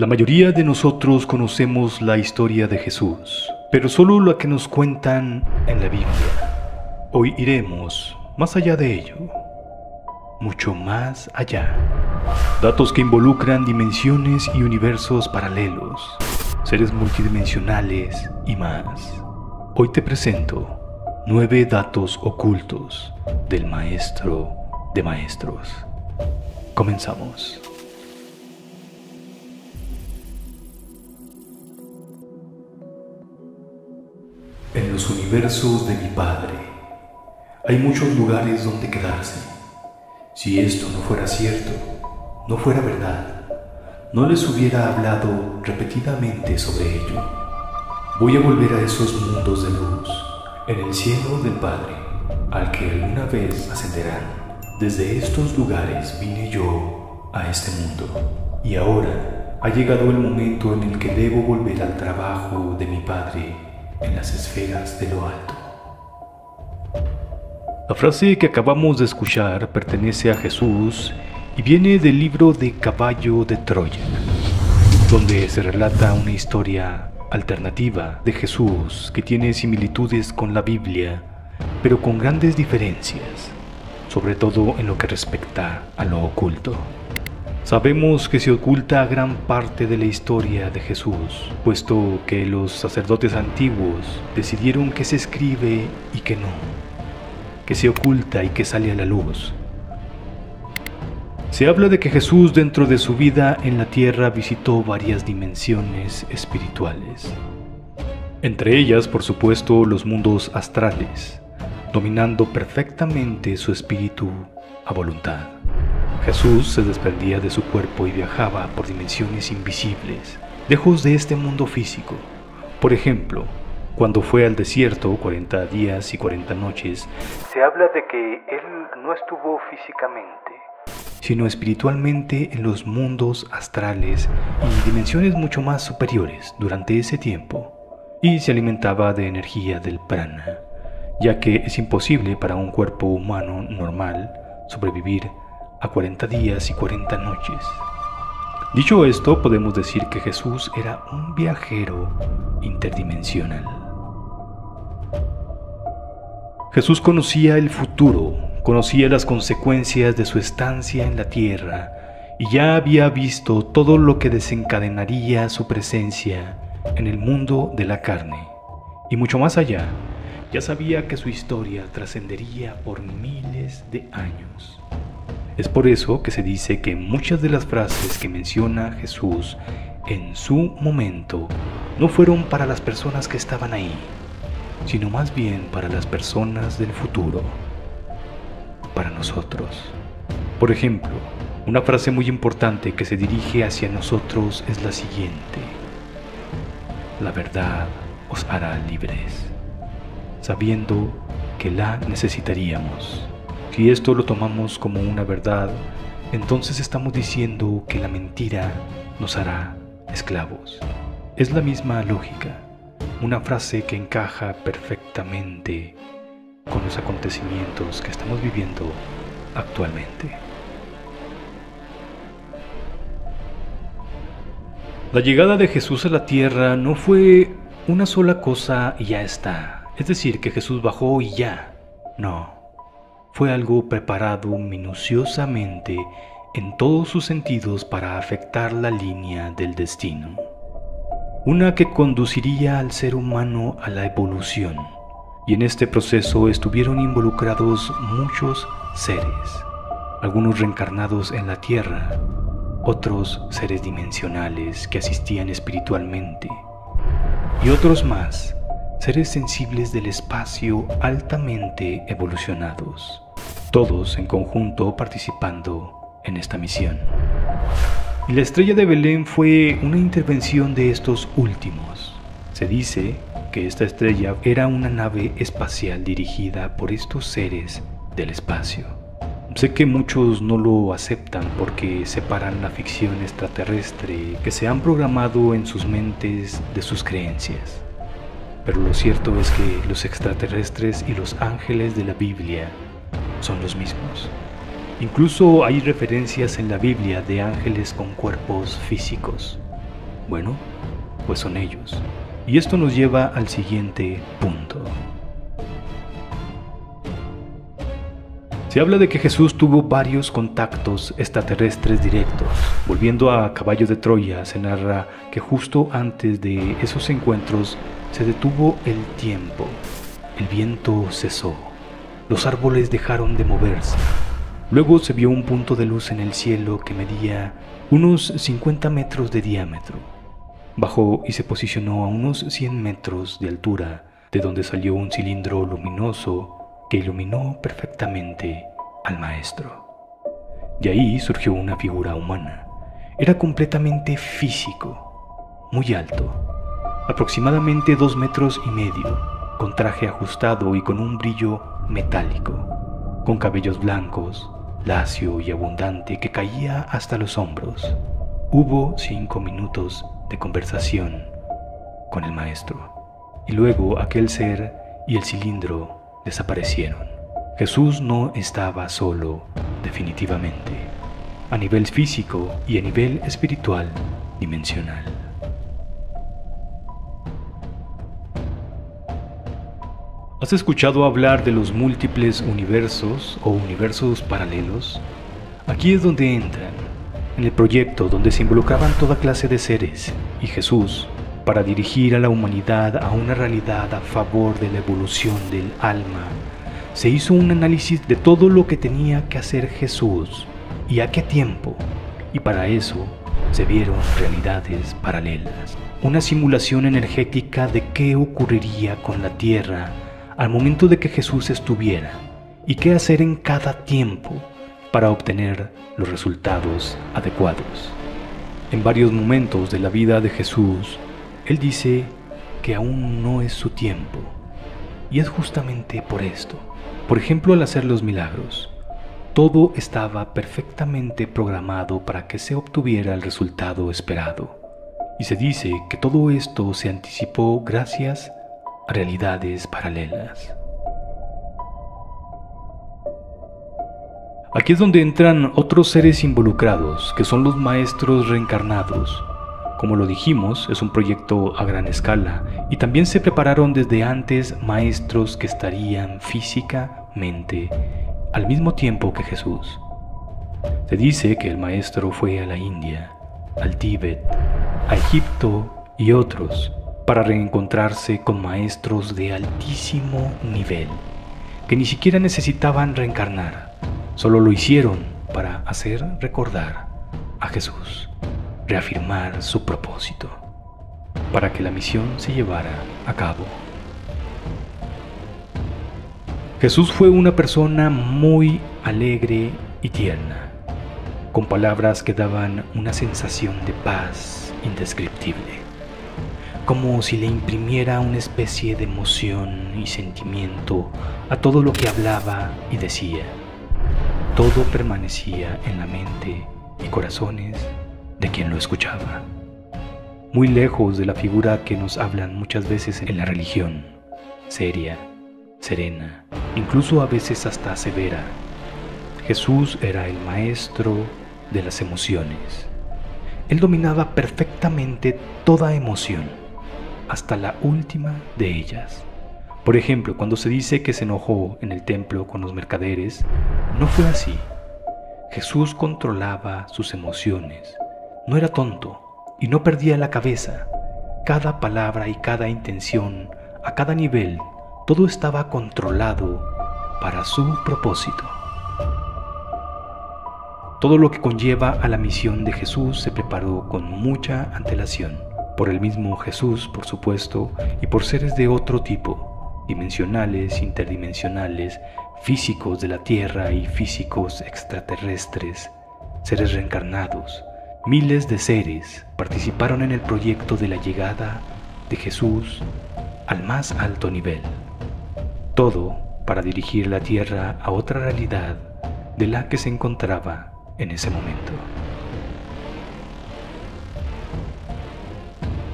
La mayoría de nosotros conocemos la historia de Jesús, pero solo la que nos cuentan en la Biblia. Hoy iremos más allá de ello, mucho más allá. Datos que involucran dimensiones y universos paralelos, seres multidimensionales y más. Hoy te presento 9 datos ocultos del Maestro de Maestros. Comenzamos. En los universos de mi Padre hay muchos lugares donde quedarse. Si esto no fuera cierto, no fuera verdad, no les hubiera hablado repetidamente sobre ello. Voy a volver a esos mundos de luz, en el cielo del Padre, al que alguna vez ascenderán. Desde estos lugares vine yo a este mundo, y ahora ha llegado el momento en el que debo volver al trabajo de mi Padre en las esferas de lo alto. La frase que acabamos de escuchar pertenece a Jesús y viene del libro de Caballo de Troya, donde se relata una historia alternativa de Jesús que tiene similitudes con la Biblia, pero con grandes diferencias, sobre todo en lo que respecta a lo oculto. Sabemos que se oculta gran parte de la historia de Jesús, puesto que los sacerdotes antiguos decidieron qué se escribe y qué no, qué se oculta y qué sale a la luz. Se habla de que Jesús dentro de su vida en la tierra visitó varias dimensiones espirituales, entre ellas, por supuesto, los mundos astrales, dominando perfectamente su espíritu a voluntad. Jesús se desprendía de su cuerpo y viajaba por dimensiones invisibles, lejos de este mundo físico. Por ejemplo, cuando fue al desierto 40 días y 40 noches, se habla de que él no estuvo físicamente, sino espiritualmente en los mundos astrales y dimensiones mucho más superiores durante ese tiempo, y se alimentaba de energía del prana, ya que es imposible para un cuerpo humano normal sobrevivir a 40 días y 40 noches. Dicho esto, podemos decir que Jesús era un viajero interdimensional. Jesús conocía el futuro, conocía las consecuencias de su estancia en la tierra y ya había visto todo lo que desencadenaría su presencia en el mundo de la carne. Y mucho más allá, ya sabía que su historia trascendería por miles de años. Es por eso que se dice que muchas de las frases que menciona Jesús en su momento no fueron para las personas que estaban ahí, sino más bien para las personas del futuro, para nosotros. Por ejemplo, una frase muy importante que se dirige hacia nosotros es la siguiente: la verdad os hará libres, sabiendo que la necesitaríamos. Si esto lo tomamos como una verdad, entonces estamos diciendo que la mentira nos hará esclavos. Es la misma lógica, una frase que encaja perfectamente con los acontecimientos que estamos viviendo actualmente. La llegada de Jesús a la tierra no fue una sola cosa y ya está, es decir, que Jesús bajó y ya, no. Fue algo preparado minuciosamente en todos sus sentidos para afectar la línea del destino. Una que conduciría al ser humano a la evolución. Y en este proceso estuvieron involucrados muchos seres. Algunos reencarnados en la tierra, otros seres dimensionales que asistían espiritualmente. Y otros más, seres sensibles del espacio altamente evolucionados, todos en conjunto participando en esta misión. Y la estrella de Belén fue una intervención de estos últimos. Se dice que esta estrella era una nave espacial dirigida por estos seres del espacio. Sé que muchos no lo aceptan porque separan la ficción extraterrestre que se han programado en sus mentes de sus creencias. Pero lo cierto es que los extraterrestres y los ángeles de la Biblia son los mismos. Incluso hay referencias en la Biblia de ángeles con cuerpos físicos. Bueno, pues son ellos. Y esto nos lleva al siguiente punto. Se habla de que Jesús tuvo varios contactos extraterrestres directos. Volviendo a Caballo de Troya, se narra que justo antes de esos encuentros se detuvo el tiempo. El viento cesó. Los árboles dejaron de moverse. Luego se vio un punto de luz en el cielo que medía unos 50 metros de diámetro. Bajó y se posicionó a unos 100 metros de altura, de donde salió un cilindro luminoso que iluminó perfectamente al maestro. De ahí surgió una figura humana. Era completamente físico, muy alto, aproximadamente 2,5 metros, con traje ajustado y con un brillo metálico, con cabellos blancos, lacio y abundante que caía hasta los hombros. Hubo 5 minutos de conversación con el maestro, y luego aquel ser y el cilindro desaparecieron. Jesús no estaba solo, definitivamente, a nivel físico y a nivel espiritual dimensional. ¿Has escuchado hablar de los múltiples universos o universos paralelos? Aquí es donde entran, en el proyecto donde se involucraban toda clase de seres, y Jesús, para dirigir a la humanidad a una realidad a favor de la evolución del alma, se hizo un análisis de todo lo que tenía que hacer Jesús y a qué tiempo, y para eso se vieron realidades paralelas, una simulación energética de qué ocurriría con la Tierra al momento de que Jesús estuviera y qué hacer en cada tiempo para obtener los resultados adecuados. En varios momentos de la vida de Jesús, Él dice que aún no es su tiempo, y es justamente por esto. Por ejemplo, al hacer los milagros, todo estaba perfectamente programado para que se obtuviera el resultado esperado, y se dice que todo esto se anticipó gracias a realidades paralelas. Aquí es donde entran otros seres involucrados, que son los maestros reencarnados. Como lo dijimos, es un proyecto a gran escala, y también se prepararon desde antes maestros que estarían físicamente al mismo tiempo que Jesús. Se dice que el maestro fue a la India, al Tíbet, a Egipto y otros, para reencontrarse con maestros de altísimo nivel, que ni siquiera necesitaban reencarnar, solo lo hicieron para hacer recordar a Jesús, reafirmar su propósito, para que la misión se llevara a cabo. Jesús fue una persona muy alegre y tierna, con palabras que daban una sensación de paz indescriptible, como si le imprimiera una especie de emoción y sentimiento a todo lo que hablaba y decía. Todo permanecía en la mente y corazones de quien lo escuchaba, muy lejos de la figura que nos hablan muchas veces en la religión, seria, serena, incluso a veces hasta severa. Jesús era el maestro de las emociones. Él dominaba perfectamente toda emoción, hasta la última de ellas. Por ejemplo, cuando se dice que se enojó en el templo con los mercaderes, no fue así. Jesús controlaba sus emociones. No era tonto y no perdía la cabeza. Cada palabra y cada intención, a cada nivel, todo estaba controlado para su propósito. Todo lo que conlleva a la misión de Jesús se preparó con mucha antelación, por el mismo Jesús, por supuesto, y por seres de otro tipo, dimensionales, interdimensionales, físicos de la Tierra y físicos extraterrestres, seres reencarnados. Miles de seres participaron en el proyecto de la llegada de Jesús al más alto nivel. Todo para dirigir la Tierra a otra realidad de la que se encontraba en ese momento.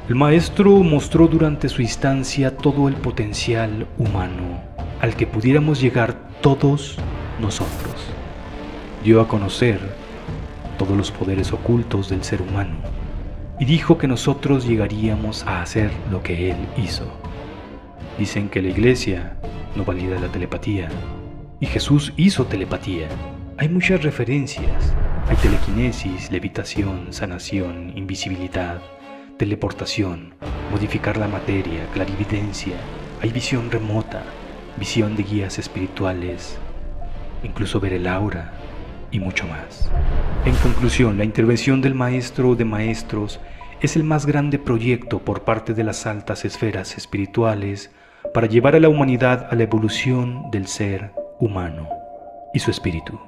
El maestro mostró durante su instancia todo el potencial humano al que pudiéramos llegar todos nosotros. Dio a conocer todos los poderes ocultos del ser humano, y dijo que nosotros llegaríamos a hacer lo que Él hizo. Dicen que la iglesia no valida la telepatía, y Jesús hizo telepatía. Hay muchas referencias. Hay telequinesis, levitación, sanación, invisibilidad, teleportación, modificar la materia, clarividencia. Hay visión remota, visión de guías espirituales, incluso ver el aura y mucho más. En conclusión, la intervención del Maestro de Maestros es el más grande proyecto por parte de las altas esferas espirituales para llevar a la humanidad a la evolución del ser humano y su espíritu.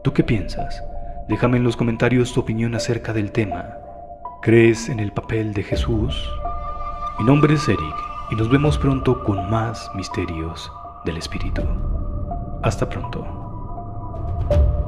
¿Tú qué piensas? Déjame en los comentarios tu opinión acerca del tema. ¿Crees en el papel de Jesús? Mi nombre es Eric y nos vemos pronto con más misterios del espíritu. Hasta pronto.